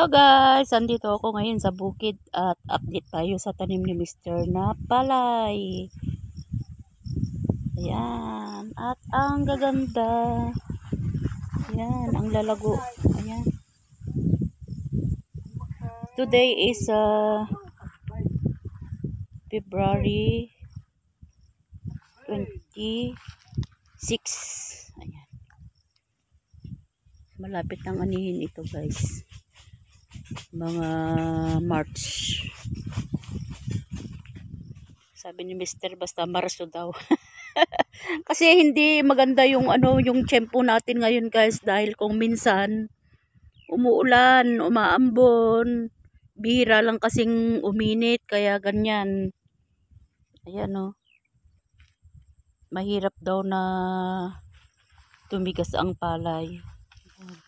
Hello guys! Andito ako ngayon sa bukid at update tayo sa tanim ni Mr. na palay. Ayan. At ang gaganda. Ayan. Ang lalago. Ayan. Today is February 26. Ayan. Malapit nang anihin ito guys. Mga March. Sabi ni Mr. basta Marso daw. Kasi hindi maganda yung yung tiyempo natin ngayon guys, dahil kung minsan umuulan, umaambon, bihira lang kasing uminit, kaya ganyan. Ayan o. Mahirap daw na tumigas ang palay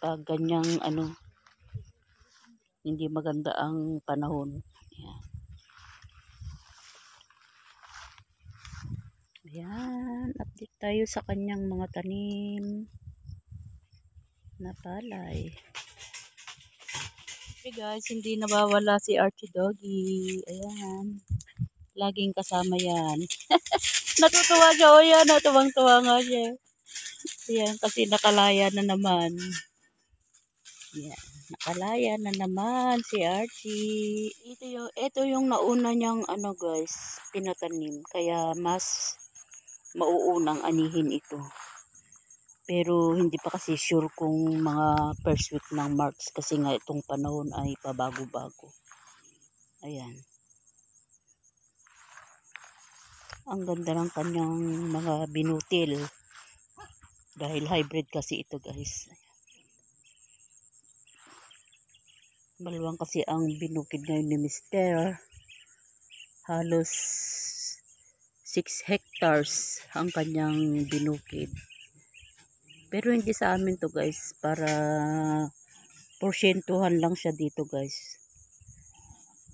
pag ganyang hindi maganda ang panahon. Ayan. Ayan, update tayo sa kanyang mga tanim na palay. Okay guys, hindi nawawala si Archie Doggy. Ayan, laging kasama yan. Natutuwa siya, o yan, natuwang-tuwa nga siya. Ayan, kasi nakalaya na naman. Ayan, nakalaya na naman si Archie. Ito yung nauna niyang guys, pinatanim. Kaya mas mauunang anihin ito. Pero hindi pa kasi sure kung mga first week ng March kasi nga itong panahon ay pabago-bago. Ayan. Ang ganda ng kanyang mga binutil. Dahil hybrid kasi ito guys. Maluwang kasi ang binukid ngayon ni Mr. Halos 6 hectares ang kanyang binukid. Pero hindi sa amin to guys, para porsyentuhan lang siya dito guys.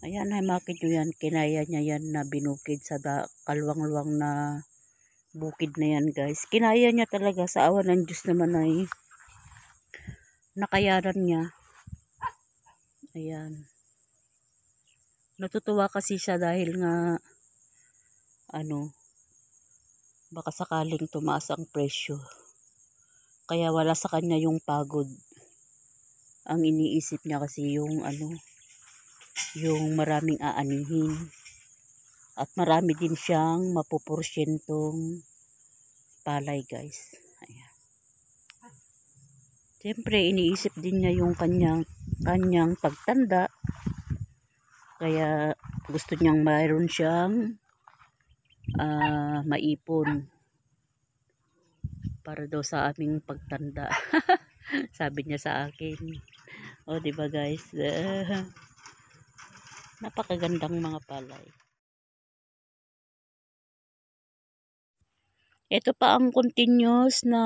Ayan, ay makit nyo yan, kinaya niya yan na binukid sa kalwang-luwang na bukid na yan guys. Kinaya niya talaga, sa awa ng Diyos naman ay nakayaran niya. Ayan. Natutuwa kasi siya dahil nga baka sakaling tumaas ang presyo. Kaya wala sa kanya yung pagod. Ang iniisip niya kasi yung yung maraming aanihin. At marami din siyang mapuporsyentong palay guys. Ayan. Siyempre iniisip din niya yung kanyang pagtanda. Kaya gusto niyang mayroon siyang maipon para daw sa aming pagtanda. Sabi niya sa akin. O diba guys? Napakagandang mga palay. Ito pa ang continuous na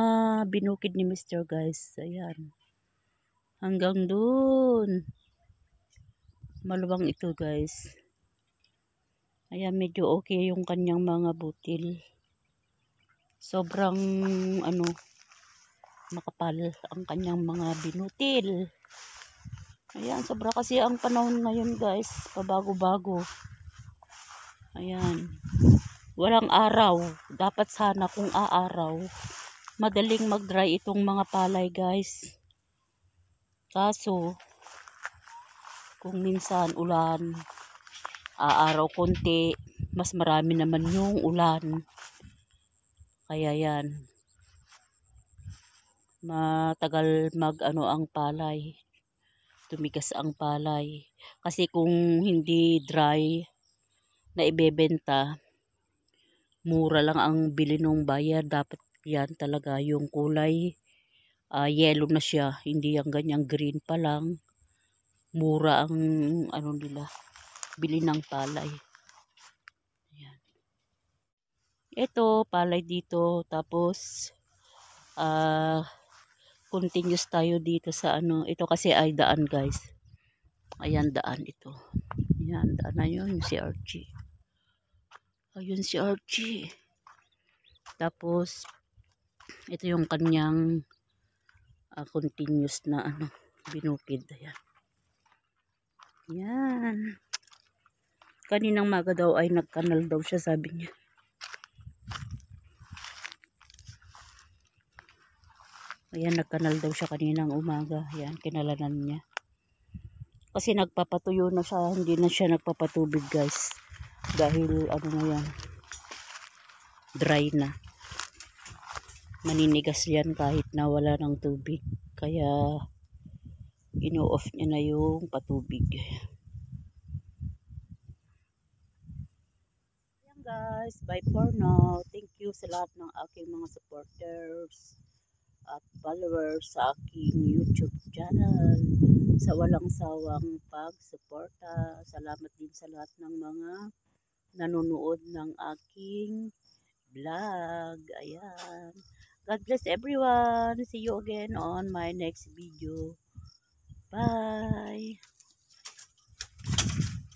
binukid ni Mr. guys. Ayan. Hanggang dun. Maluwang ito guys. Ayan, medyo okay yung kanyang mga butil. Sobrang makapal ang kanyang mga binutil. Ayan, sobra kasi ang panahon ngayon guys, pabago-bago. Ayan. Walang araw. Dapat sana kung aaraw, madaling mag-dry itong mga palay guys. Kaso, kung minsan ulan, aaraw konti, mas marami naman yung ulan. Kaya yan, matagal ang palay, tumigas ang palay. Kasi kung hindi dry na ibebenta, mura lang ang bili ng buyer. Dapat yan talaga yung kulay yellow na siya, hindi yung ganyang green pa lang. Mura ang nila, bili ng palay. Ayan. Ito, palay dito. Tapos, continuous tayo dito sa ito kasi ay daan guys. Ayan, daan ito. Ayan, daan na yun, si Archie. Ayun si Archie. Tapos, ito yung kanyang continuous na binukid. Ayan. Yan. Kaninang maga daw ay nagkanal daw siya, sabi niya. Ayan, nagkanal daw siya kaninang umaga. Ayan, kinalanan niya. Kasi nagpapatuyo na siya, hindi na siya nagpapatubig guys. Dahil ano na yan, dry na. Maninigas yan kahit na wala ng tubig. Kaya ino-off niya na yung patubig. Ayan guys, bye for now. Thank you sa lahat ng aking mga supporters at followers sa aking YouTube channel, sa walang sawang pagsuporta. Salamat din sa lahat ng mga nanonood ng aking vlog. Ayan. God bless everyone. See you again on my next video. Bye.